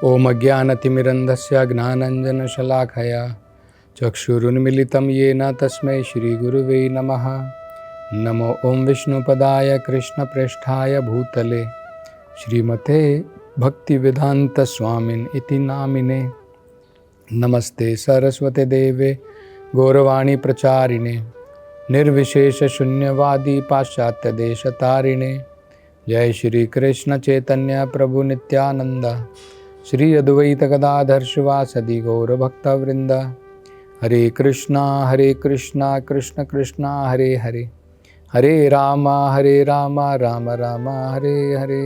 ओम अज्ञानतिमिरन्धस्य ज्ञानाञ्जनशलाकया चक्षुरुन्मिलितं येन तस्मै श्रीगुरुवे नमः। नमो ओम विष्णुपदाय कृष्णप्रेष्ठाय भूतले श्रीमते भक्तिवेदान्तस्वामिन् इति नामिने। नमस्ते सरस्वते देवे गौरवाणी प्रचारिणे निर्विशेष शून्यवादी पाश्चात्य देशतारिणे। जय श्री कृष्ण चैतन्य प्रभु नित्यानंद श्री अद्वैत गदाधर शिवासदि गौर भक्तवृंद। हरे कृष्णा कृष्ण कृष्णा हरे हरे, हरे राम राम राम हरे हरे।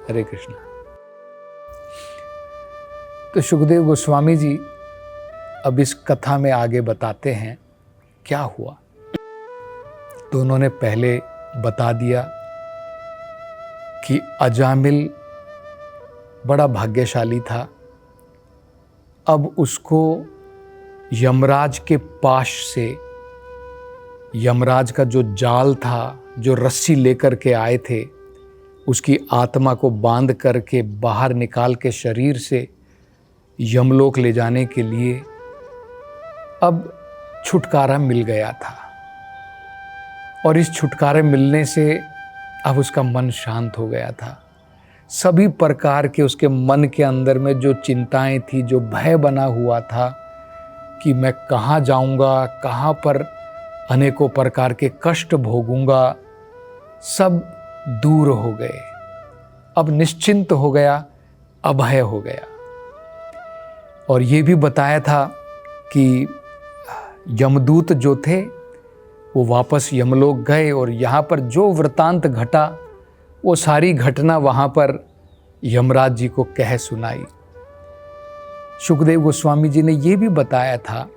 हरे कृष्णा। तो सुखदेव गोस्वामी जी अब इस कथा में आगे बताते हैं क्या हुआ। तो उन्होंने पहले बता दिया कि अजामिल बड़ा भाग्यशाली था। अब उसको यमराज के पाश से, यमराज का जो जाल था, जो रस्सी लेकर के आए थे, उसकी आत्मा को बांध करके बाहर निकाल के शरीर से यमलोक ले जाने के लिए अब छुटकारा मिल गया था। और इस छुटकारे मिलने से अब उसका मन शांत हो गया था। सभी प्रकार के उसके मन के अंदर में जो चिंताएं थी, जो भय बना हुआ था कि मैं कहाँ जाऊंगा, कहाँ पर अनेकों प्रकार के कष्ट भोगूंगा, सब दूर हो गए। अब निश्चिंत हो गया, अभय हो गया। और ये भी बताया था कि यमदूत जो थे वो वापस यमलोक गए और यहाँ पर जो वृतांत घटा वो सारी घटना वहाँ पर यमराज जी को कह सुनाई। सुखदेव गोस्वामी जी ने ये भी बताया था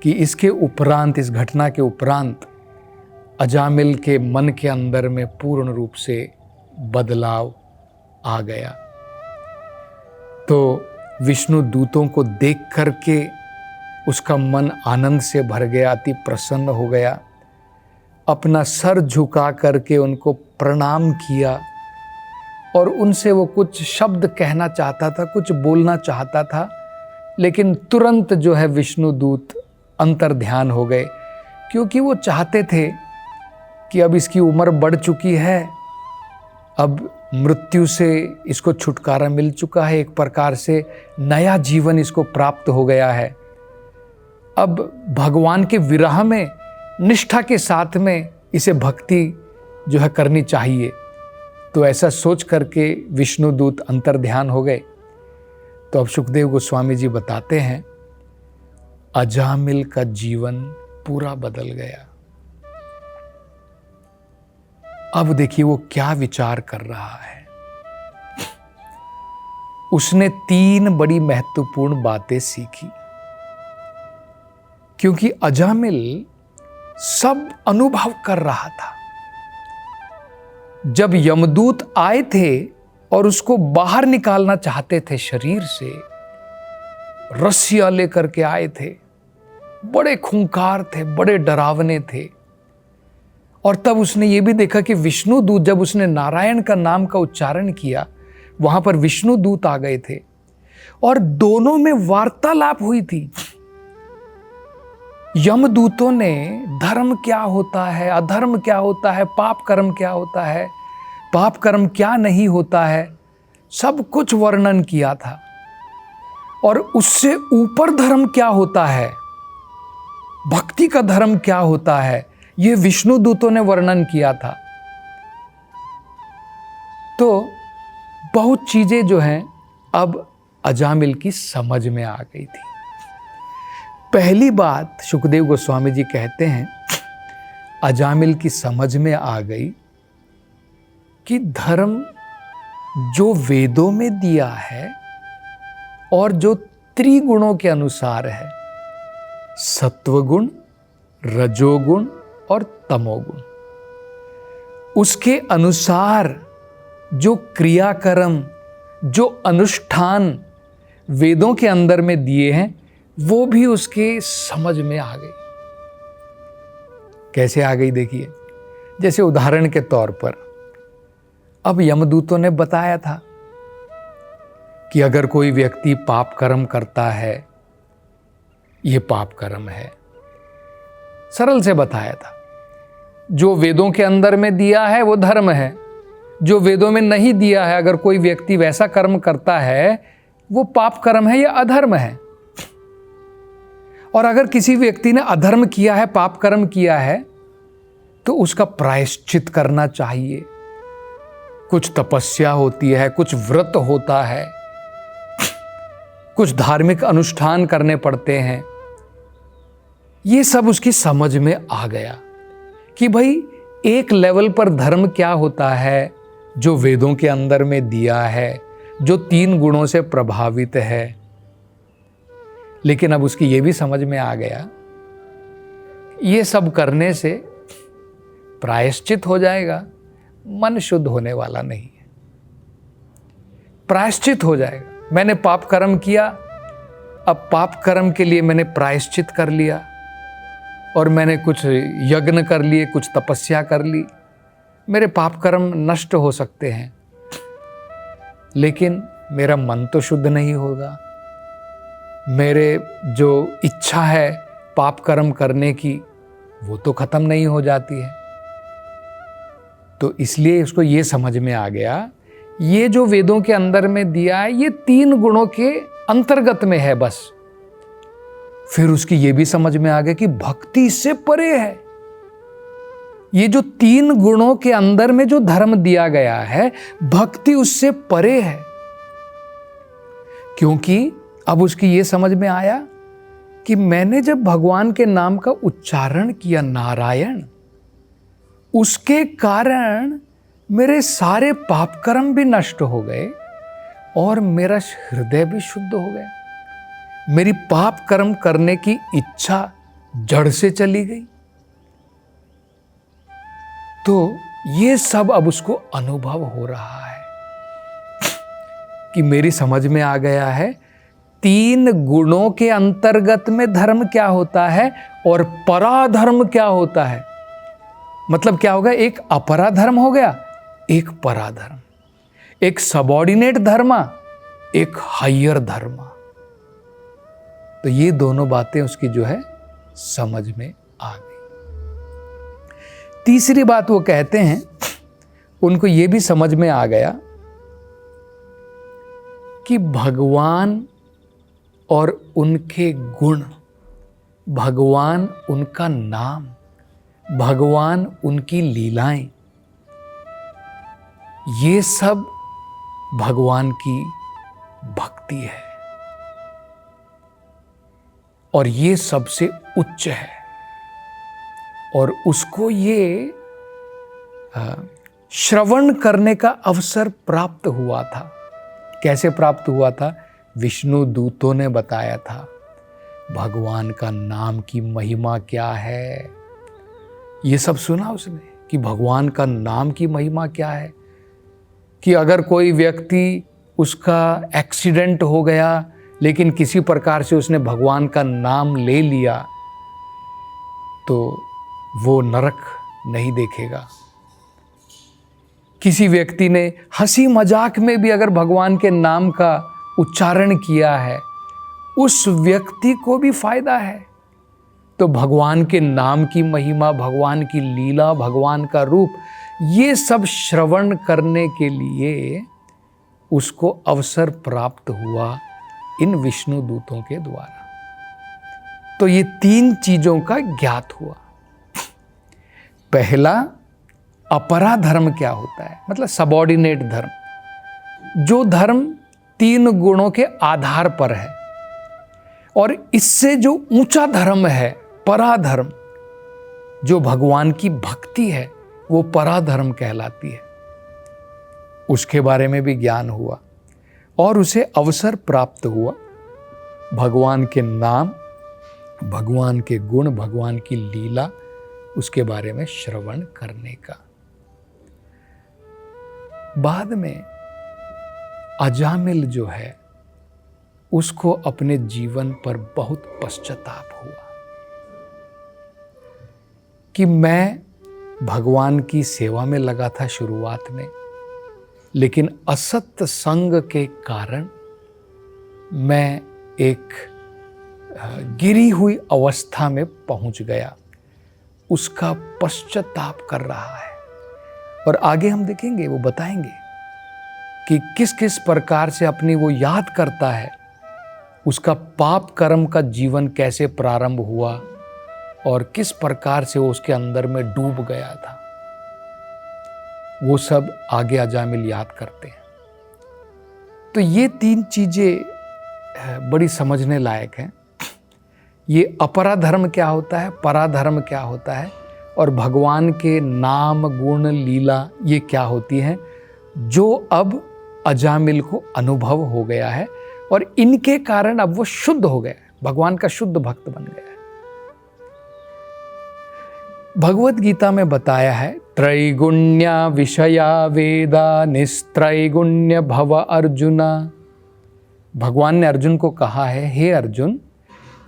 कि इसके उपरांत, इस घटना के उपरांत अजामिल के मन के अंदर में पूर्ण रूप से बदलाव आ गया। तो विष्णु दूतों को देख करके उसका मन आनंद से भर गया, अति प्रसन्न हो गया। अपना सर झुका करके उनको प्रणाम किया और उनसे वो कुछ शब्द कहना चाहता था, कुछ बोलना चाहता था, लेकिन तुरंत जो है विष्णु दूत अंतर ध्यान हो गए, क्योंकि वो चाहते थे कि अब इसकी उम्र बढ़ चुकी है, अब मृत्यु से इसको छुटकारा मिल चुका है, एक प्रकार से नया जीवन इसको प्राप्त हो गया है। अब भगवान के विरह में निष्ठा के साथ में इसे भक्ति जो है करनी चाहिए। तो ऐसा सोच करके विष्णुदूत अंतर्ध्यान हो गए। तो अब सुखदेव गोस्वामी जी बताते हैं अजामिल का जीवन पूरा बदल गया। अब देखिए वो क्या विचार कर रहा है। उसने 3 बड़ी महत्वपूर्ण बातें सीखी, क्योंकि अजामिल सब अनुभव कर रहा था। जब यमदूत आए थे और उसको बाहर निकालना चाहते थे शरीर से, रस्सियां लेकर के आए थे, बड़े खूंखार थे, बड़े डरावने थे। और तब उसने ये भी देखा कि विष्णु दूत, जब उसने नारायण का नाम का उच्चारण किया, वहां पर विष्णु दूत आ गए थे और दोनों में वार्तालाप हुई थी। यमदूतों ने धर्म क्या होता है, अधर्म क्या होता है, पाप कर्म क्या होता है, पाप कर्म क्या नहीं होता है, सब कुछ वर्णन किया था। और उससे ऊपर धर्म क्या होता है, भक्ति का धर्म क्या होता है, ये विष्णु दूतों ने वर्णन किया था। तो बहुत चीजें जो हैं अब अजामिल की समझ में आ गई थी। पहली बात सुखदेव गोस्वामी जी कहते हैं अजामिल की समझ में आ गई कि धर्म जो वेदों में दिया है और जो त्रिगुणों के अनुसार है, सत्वगुण, रजोगुण और तमोगुण, उसके अनुसार जो क्रियाकर्म, जो अनुष्ठान वेदों के अंदर में दिए हैं, वो भी उसके समझ में आ गई। कैसे आ गई देखिए। जैसे उदाहरण के तौर पर अब यमदूतों ने बताया था कि अगर कोई व्यक्ति पाप कर्म करता है, ये पाप कर्म है। सरल से बताया था। जो वेदों के अंदर में दिया है वो धर्म है, जो वेदों में नहीं दिया है अगर कोई व्यक्ति वैसा कर्म करता है वो पाप कर्म है या अधर्म है। और अगर किसी व्यक्ति ने अधर्म किया है, पाप कर्म किया है, तो उसका प्रायश्चित करना चाहिए। कुछ तपस्या होती है, कुछ व्रत होता है, कुछ धार्मिक अनुष्ठान करने पड़ते हैं। ये सब उसकी समझ में आ गया कि भाई एक लेवल पर धर्म क्या होता है, जो वेदों के अंदर में दिया है, जो 3 गुणों से प्रभावित है। लेकिन अब उसकी ये भी समझ में आ गया, ये सब करने से प्रायश्चित हो जाएगा, मन शुद्ध होने वाला नहीं है। प्रायश्चित हो जाएगा, मैंने पाप कर्म किया, अब पाप कर्म के लिए मैंने प्रायश्चित कर लिया और मैंने कुछ यज्ञ कर लिए, कुछ तपस्या कर ली, मेरे पाप कर्म नष्ट हो सकते हैं, लेकिन मेरा मन तो शुद्ध नहीं होगा। मेरे जो इच्छा है पाप कर्म करने की वो तो खत्म नहीं हो जाती है। तो इसलिए उसको ये समझ में आ गया, ये जो वेदों के अंदर में दिया है ये 3 गुणों के अंतर्गत में है बस। फिर उसकी ये भी समझ में आ गया कि भक्ति इससे परे है। ये जो 3 गुणों के अंदर में जो धर्म दिया गया है, भक्ति उससे परे है। क्योंकि अब उसकी ये समझ में आया कि मैंने जब भगवान के नाम का उच्चारण किया, नारायण, उसके कारण मेरे सारे पाप कर्म भी नष्ट हो गए और मेरा हृदय भी शुद्ध हो गया। मेरी पाप कर्म करने की इच्छा जड़ से चली गई। तो ये सब अब उसको अनुभव हो रहा है कि मेरी समझ में आ गया है 3 गुणों के अंतर्गत में धर्म क्या होता है और पराधर्म क्या होता है। मतलब क्या होगा, एक अपरा धर्म हो गया, एक पराधर्म, एक सबऑर्डिनेट धर्म, एक हायर धर्म। तो ये दोनों बातें उसकी जो है समझ में आ गई। तीसरी बात वो कहते हैं, उनको ये भी समझ में आ गया कि भगवान और उनके गुण, भगवान उनका नाम, भगवान उनकी लीलाएं, ये सब भगवान की भक्ति है और ये सबसे उच्च है। और उसको ये श्रवण करने का अवसर प्राप्त हुआ था। कैसे प्राप्त हुआ था? विष्णु दूतों ने बताया था भगवान का नाम की महिमा क्या है। ये सब सुना उसने कि भगवान का नाम की महिमा क्या है, कि अगर कोई व्यक्ति उसका एक्सीडेंट हो गया लेकिन किसी प्रकार से उसने भगवान का नाम ले लिया तो वो नरक नहीं देखेगा। किसी व्यक्ति ने हंसी मजाक में भी अगर भगवान के नाम का उच्चारण किया है, उस व्यक्ति को भी फायदा है। तो भगवान के नाम की महिमा, भगवान की लीला, भगवान का रूप, ये सब श्रवण करने के लिए उसको अवसर प्राप्त हुआ इन विष्णु दूतों के द्वारा। तो ये 3 चीजों का ज्ञात हुआ। पहला, अपरा धर्म क्या होता है, मतलब सबऑर्डिनेट धर्म, जो धर्म 3 गुणों के आधार पर है। और इससे जो ऊंचा धर्म है, पराधर्म, जो भगवान की भक्ति है, वो पराधर्म कहलाती है। उसके बारे में भी ज्ञान हुआ और उसे अवसर प्राप्त हुआ भगवान के नाम, भगवान के गुण, भगवान की लीला, उसके बारे में श्रवण करने का। बाद में अजामिल जो है उसको अपने जीवन पर बहुत पश्चाताप हुआ कि मैं भगवान की सेवा में लगा था शुरुआत में, लेकिन असत्य संग के कारण मैं एक गिरी हुई अवस्था में पहुंच गया, उसका पश्चाताप कर रहा है। और आगे हम देखेंगे, वो बताएंगे कि किस किस प्रकार से अपनी वो याद करता है, उसका पाप कर्म का जीवन कैसे प्रारंभ हुआ और किस प्रकार से वो उसके अंदर में डूब गया था। वो सब आगे अजामिल याद करते हैं। तो ये 3 चीजें बड़ी समझने लायक हैं। ये अपराधर्म क्या होता है, पराधर्म क्या होता है, और भगवान के नाम गुण लीला ये क्या होती है, जो अब अजामिल को अनुभव हो गया है और इनके कारण अब वो शुद्ध हो गया है, भगवान का शुद्ध भक्त बन गया है। भगवत गीता में बताया है, त्रैगुण्य विषया वेदा निस्त्रैगुण्य भव अर्जुना। भगवान ने अर्जुन को कहा है, हे अर्जुन,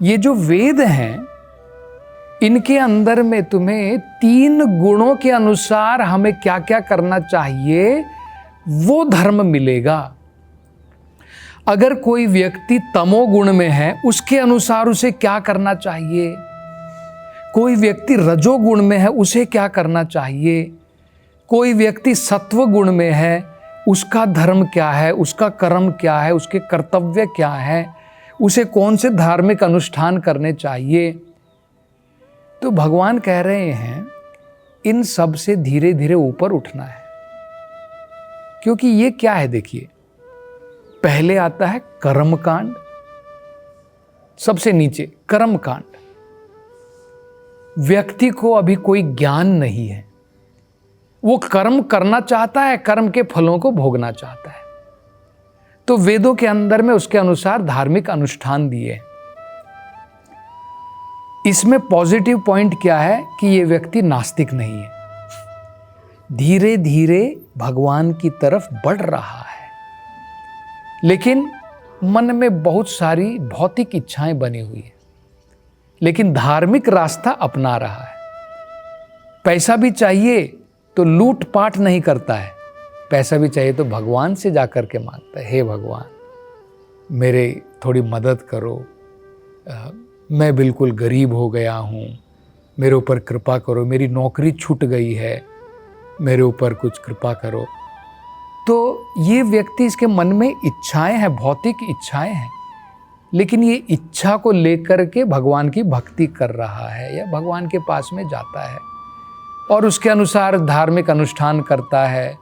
ये जो वेद हैं इनके अंदर में तुम्हें 3 गुणों के अनुसार हमें क्या क्या करना चाहिए वो धर्म मिलेगा। अगर कोई व्यक्ति तमोगुण में है, उसके अनुसार उसे क्या करना चाहिए, कोई व्यक्ति रजोगुण में है, उसे क्या करना चाहिए, कोई व्यक्ति सत्व गुण में है, उसका धर्म क्या है, उसका कर्म क्या है, उसके कर्तव्य क्या है, उसे कौन से धार्मिक अनुष्ठान करने चाहिए। तो भगवान कह रहे हैं इन सब से धीरे धीरे ऊपर उठना है। क्योंकि ये क्या है, देखिए, पहले आता है कर्मकांड, सबसे नीचे कर्मकांड। व्यक्ति को अभी कोई ज्ञान नहीं है, वो कर्म करना चाहता है, कर्म के फलों को भोगना चाहता है। तो वेदों के अंदर में उसके अनुसार धार्मिक अनुष्ठान दिए। इसमें पॉजिटिव पॉइंट क्या है कि ये व्यक्ति नास्तिक नहीं है, धीरे धीरे भगवान की तरफ बढ़ रहा है, लेकिन मन में बहुत सारी भौतिक इच्छाएं बनी हुई है, लेकिन धार्मिक रास्ता अपना रहा है। पैसा भी चाहिए तो लूट पाट नहीं करता है, पैसा भी चाहिए तो भगवान से जाकर के मांगता है, हे भगवान मेरे थोड़ी मदद करो, मैं बिल्कुल गरीब हो गया हूँ, मेरे ऊपर कृपा करो, मेरी नौकरी छूट गई है, मेरे ऊपर कुछ कृपा करो। तो ये व्यक्ति, इसके मन में इच्छाएं हैं, भौतिक इच्छाएं हैं, लेकिन ये इच्छा को लेकर के भगवान की भक्ति कर रहा है या भगवान के पास में जाता है और उसके अनुसार धार्मिक अनुष्ठान करता है।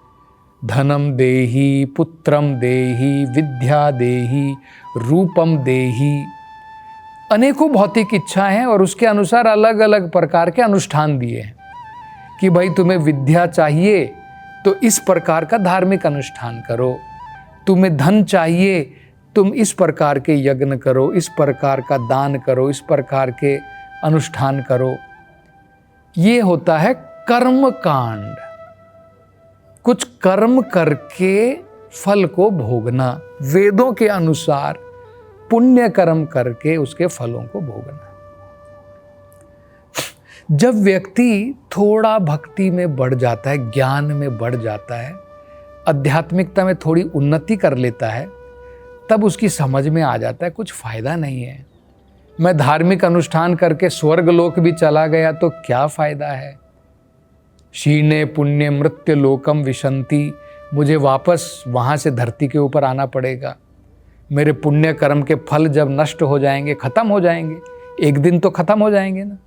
धनम देहि, पुत्रम देहि, विद्या देहि, रूपम देहि, अनेकों भौतिक इच्छाएं हैं और उसके अनुसार अलग अलग प्रकार के अनुष्ठान दिए हैं कि भाई तुम्हें विद्या चाहिए तो इस प्रकार का धार्मिक अनुष्ठान करो, तुम्हें धन चाहिए तुम इस प्रकार के यज्ञ करो, इस प्रकार का दान करो, इस प्रकार के अनुष्ठान करो। ये होता है कर्म कांड, कुछ कर्म करके फल को भोगना, वेदों के अनुसार पुण्य कर्म करके उसके फलों को भोगना। जब व्यक्ति थोड़ा भक्ति में बढ़ जाता है, ज्ञान में बढ़ जाता है, आध्यात्मिकता में थोड़ी उन्नति कर लेता है, तब उसकी समझ में आ जाता है कुछ फायदा नहीं है। मैं धार्मिक अनुष्ठान करके स्वर्ग लोक भी चला गया तो क्या फायदा है। क्षीणे पुण्य मृत्यु लोकम विशंति, मुझे वापस वहाँ से धरती के ऊपर आना पड़ेगा। मेरे पुण्य कर्म के फल जब नष्ट हो जाएंगे, खत्म हो जाएंगे, एक दिन तो खत्म हो जाएंगे ना।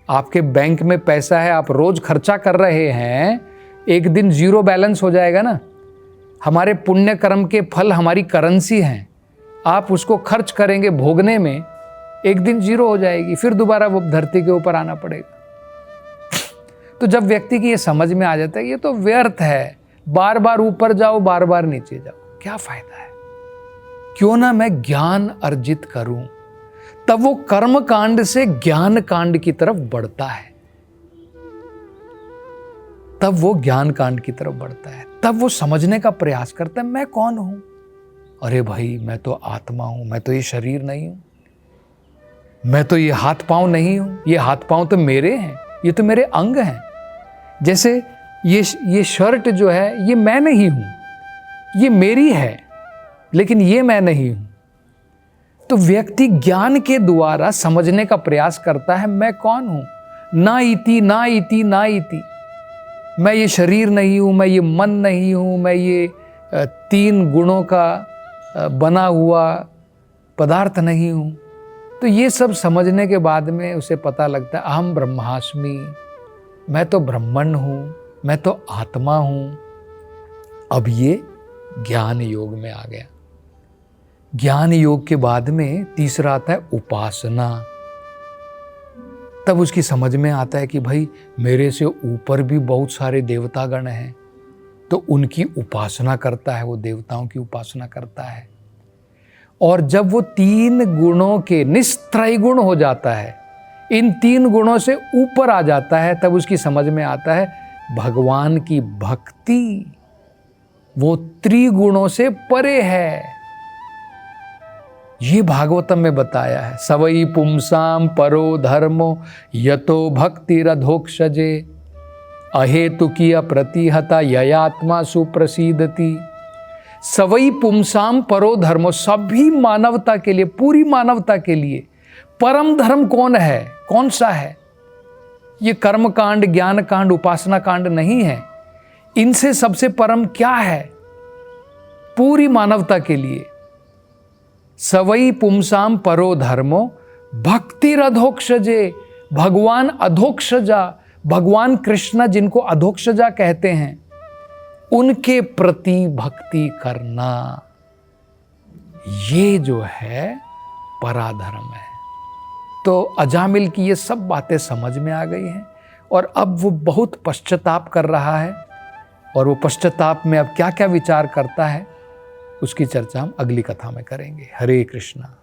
आपके बैंक में पैसा है, आप रोज खर्चा कर रहे हैं, एक दिन जीरो बैलेंस हो जाएगा ना। हमारे पुण्य कर्म के फल हमारी करेंसी हैं, आप उसको खर्च करेंगे भोगने में, एक दिन जीरो हो जाएगी, फिर दोबारा वो धरती के ऊपर आना पड़ेगा। तो जब व्यक्ति की ये समझ में आ जाता है ये तो व्यर्थ है, बार बार ऊपर जाओ बार बार नीचे जाओ, क्या फायदा है, क्यों ना मैं ज्ञान अर्जित करूं, तब वो कर्म कांड से ज्ञान कांड की तरफ बढ़ता है, तब वो ज्ञान कांड की तरफ बढ़ता है, तब वो समझने का प्रयास करता है मैं कौन हूं। अरे भाई मैं तो आत्मा हूं, मैं तो ये शरीर नहीं हूं, मैं तो ये हाथ पांव नहीं हूं, ये हाथ पांव तो मेरे हैं, ये तो मेरे अंग हैं। जैसे ये शर्ट जो है ये मैं नहीं हूं, ये मेरी है, लेकिन ये मैं नहीं हूं। तो व्यक्ति ज्ञान के द्वारा समझने का प्रयास करता है, मैं कौन हूं, ना इति ना इति ना इति, मैं ये शरीर नहीं हूं, मैं ये मन नहीं हूं, मैं ये 3 गुणों का बना हुआ पदार्थ नहीं हूं। तो ये सब समझने के बाद में उसे पता लगता है अहम ब्रह्मास्मि, मैं तो ब्रह्मण हूं, मैं तो आत्मा हूं। अब ये ज्ञान योग में आ गया। ज्ञान योग के बाद में तीसरा आता है उपासना। तब उसकी समझ में आता है कि भाई मेरे से ऊपर भी बहुत सारे देवतागण हैं, तो उनकी उपासना करता है, वो देवताओं की उपासना करता है। और जब वो 3 गुणों के निस्त्रय गुण हो जाता है, इन 3 गुणों से ऊपर आ जाता है, तब उसकी समझ में आता है भगवान की भक्ति वो त्रिगुणों से परे है। ये भागवतम में बताया है, सवई पुंसाम परो धर्मो यतो भक्तिरधोक्षजे अहेतुकीय प्रतिहता ययात्मा सुप्रसिद्धति। सवई पुंसाम परो धर्मो, सभी मानवता के लिए, पूरी मानवता के लिए परम धर्म कौन है, कौन सा है? ये कर्म कांड, ज्ञान कांड, उपासना कांड नहीं है। इनसे सबसे परम क्या है पूरी मानवता के लिए? सवई पुंसाम परो धर्मो भक्तिरधोक्षजे, भगवान अधोक्षजा, भगवान कृष्ण जिनको अधोक्षजा कहते हैं, उनके प्रति भक्ति करना, ये जो है पराधर्म है। तो अजामिल की ये सब बातें समझ में आ गई हैं और अब वो बहुत पश्चाताप कर रहा है। और वो पश्चाताप में अब क्या क्या विचार करता है, उसकी चर्चा हम अगली कथा में करेंगे। हरे कृष्णा।